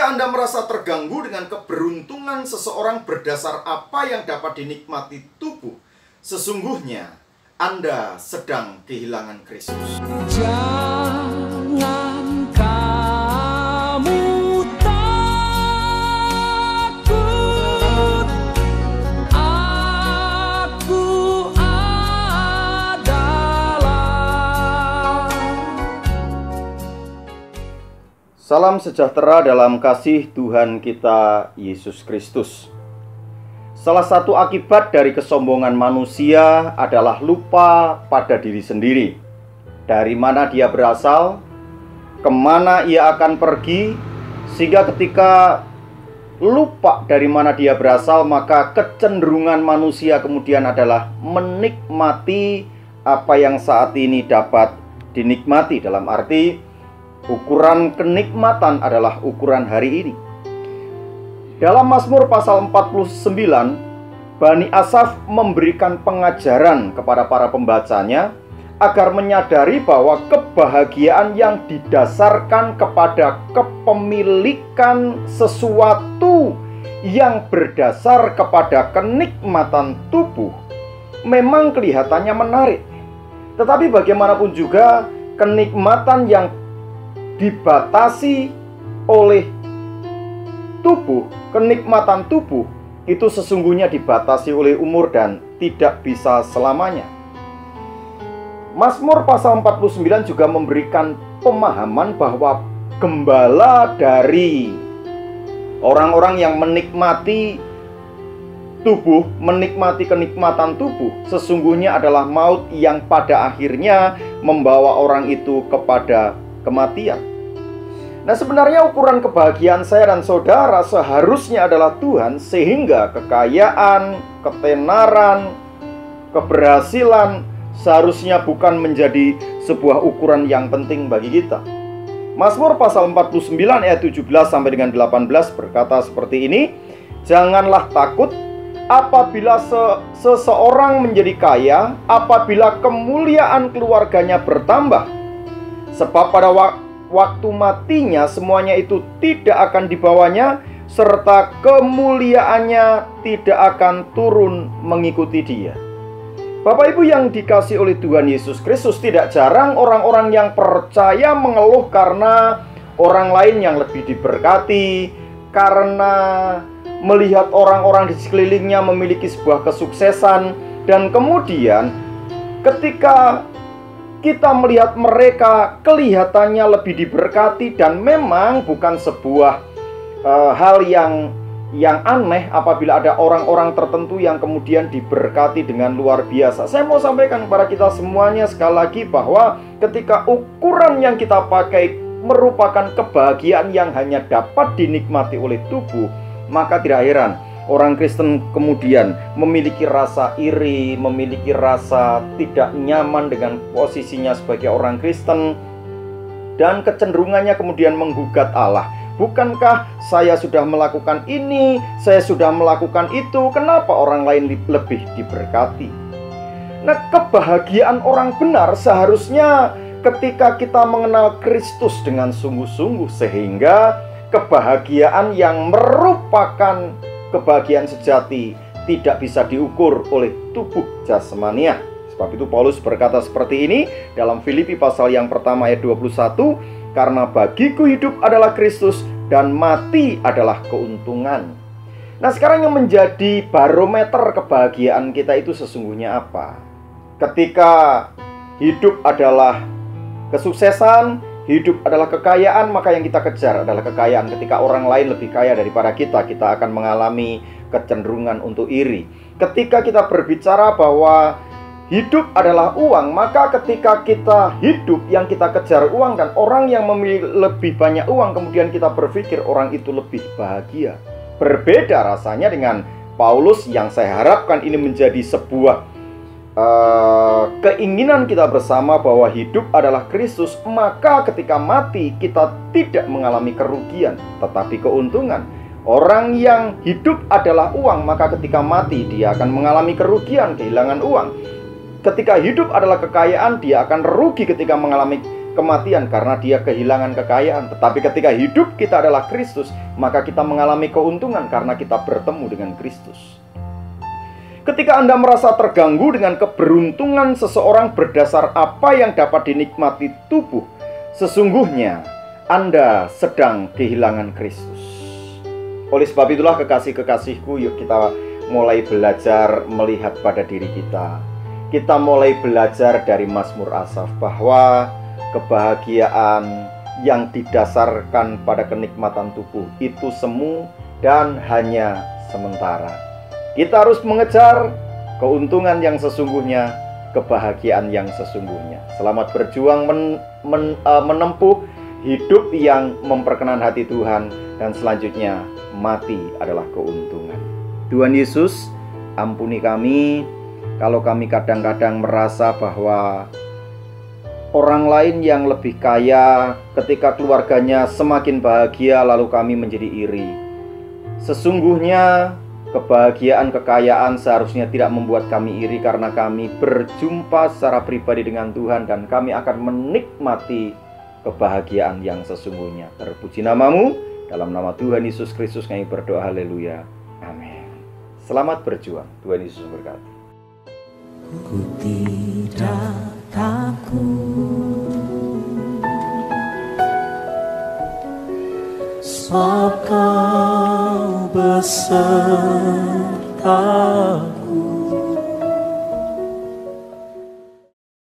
Ketika Anda merasa terganggu dengan keberuntungan seseorang berdasar apa yang dapat dinikmati tubuh, sesungguhnya Anda sedang kehilangan Kristus. Jangan kamu takut, aku adalah. Salam sejahtera dalam kasih Tuhan kita Yesus Kristus. Salah satu akibat dari kesombongan manusia adalah lupa pada diri sendiri. Dari mana dia berasal, kemana ia akan pergi, sehingga ketika lupa dari mana dia berasal, maka kecenderungan manusia kemudian adalah menikmati apa yang saat ini dapat dinikmati. Dalam arti, ukuran kenikmatan adalah ukuran hari ini. Dalam Mazmur pasal 49, Bani Asaf memberikan pengajaran kepada para pembacanya agar menyadari bahwa kebahagiaan yang didasarkan kepada kepemilikan sesuatu yang berdasar kepada kenikmatan tubuh memang kelihatannya menarik. Tetapi bagaimanapun juga, kenikmatan yang dibatasi oleh tubuh, kenikmatan tubuh itu sesungguhnya dibatasi oleh umur dan tidak bisa selamanya. Mazmur pasal 49 juga memberikan pemahaman bahwa gembala dari orang-orang yang menikmati tubuh, menikmati kenikmatan tubuh, sesungguhnya adalah maut yang pada akhirnya membawa orang itu kepada kematian. Nah, sebenarnya ukuran kebahagiaan saya dan saudara seharusnya adalah Tuhan, sehingga kekayaan, ketenaran, keberhasilan seharusnya bukan menjadi sebuah ukuran yang penting bagi kita. Mazmur pasal 49 ayat 17 sampai dengan 18 berkata seperti ini, "Janganlah takut apabila seseorang menjadi kaya, apabila kemuliaan keluarganya bertambah. Sebab pada waktu matinya semuanya itu tidak akan dibawanya, serta kemuliaannya tidak akan turun mengikuti dia." Bapak Ibu yang dikasihi oleh Tuhan Yesus Kristus, tidak jarang orang-orang yang percaya mengeluh karena orang lain yang lebih diberkati, karena melihat orang-orang di sekelilingnya memiliki sebuah kesuksesan, dan kemudian ketika kita melihat mereka kelihatannya lebih diberkati, dan memang bukan sebuah hal yang aneh apabila ada orang-orang tertentu yang kemudian diberkati dengan luar biasa. Saya mau sampaikan kepada kita semuanya sekali lagi bahwa ketika ukuran yang kita pakai merupakan kebahagiaan yang hanya dapat dinikmati oleh tubuh, maka tidak heran orang Kristen kemudian memiliki rasa iri, memiliki rasa tidak nyaman dengan posisinya sebagai orang Kristen, dan kecenderungannya kemudian menggugat Allah. Bukankah saya sudah melakukan ini, saya sudah melakukan itu, kenapa orang lain lebih diberkati? Nah, kebahagiaan orang benar seharusnya ketika kita mengenal Kristus dengan sungguh-sungguh, sehingga kebahagiaan yang merupakan kebahagiaan sejati tidak bisa diukur oleh tubuh jasmania. Sebab itu Paulus berkata seperti ini dalam Filipi pasal yang pertama ayat 21, "Karena bagiku hidup adalah Kristus dan mati adalah keuntungan." Nah, sekarang yang menjadi barometer kebahagiaan kita itu sesungguhnya apa? Ketika hidup adalah kesuksesan, hidup adalah kekayaan, maka yang kita kejar adalah kekayaan. Ketika orang lain lebih kaya daripada kita, kita akan mengalami kecenderungan untuk iri. Ketika kita berbicara bahwa hidup adalah uang, maka ketika kita hidup yang kita kejar uang, dan orang yang memiliki lebih banyak uang kemudian kita berpikir orang itu lebih bahagia. Berbeda rasanya dengan Paulus yang saya harapkan ini menjadi sebuah keinginan kita bersama bahwa hidup adalah Kristus, maka ketika mati kita tidak mengalami kerugian tetapi keuntungan. Orang yang hidup adalah uang, maka ketika mati dia akan mengalami kerugian, kehilangan uang. Ketika hidup adalah kekayaan, dia akan rugi ketika mengalami kematian karena dia kehilangan kekayaan. Tetapi ketika hidup kita adalah Kristus, maka kita mengalami keuntungan karena kita bertemu dengan Kristus. Ketika Anda merasa terganggu dengan keberuntungan seseorang berdasar apa yang dapat dinikmati tubuh, sesungguhnya Anda sedang kehilangan Kristus. Oleh sebab itulah kekasih-kekasihku, yuk kita mulai belajar melihat pada diri kita. Kita mulai belajar dari Mazmur Asaf bahwa kebahagiaan yang didasarkan pada kenikmatan tubuh itu semu dan hanya sementara. Kita harus mengejar keuntungan yang sesungguhnya, kebahagiaan yang sesungguhnya. Selamat berjuang menempuh hidup yang memperkenan hati Tuhan, dan selanjutnya mati adalah keuntungan. Tuhan Yesus, ampuni kami kalau kami kadang-kadang merasa bahwa orang lain yang lebih kaya ketika keluarganya semakin bahagia lalu kami menjadi iri. Sesungguhnya kebahagiaan, kekayaan seharusnya tidak membuat kami iri karena kami berjumpa secara pribadi dengan Tuhan dan kami akan menikmati kebahagiaan yang sesungguhnya. Terpuji namamu, dalam nama Tuhan Yesus Kristus kami berdoa, haleluya, amin. Selamat berjuang, Tuhan Yesus memberkati. Ku tidak takut, sebab Kau besertaku.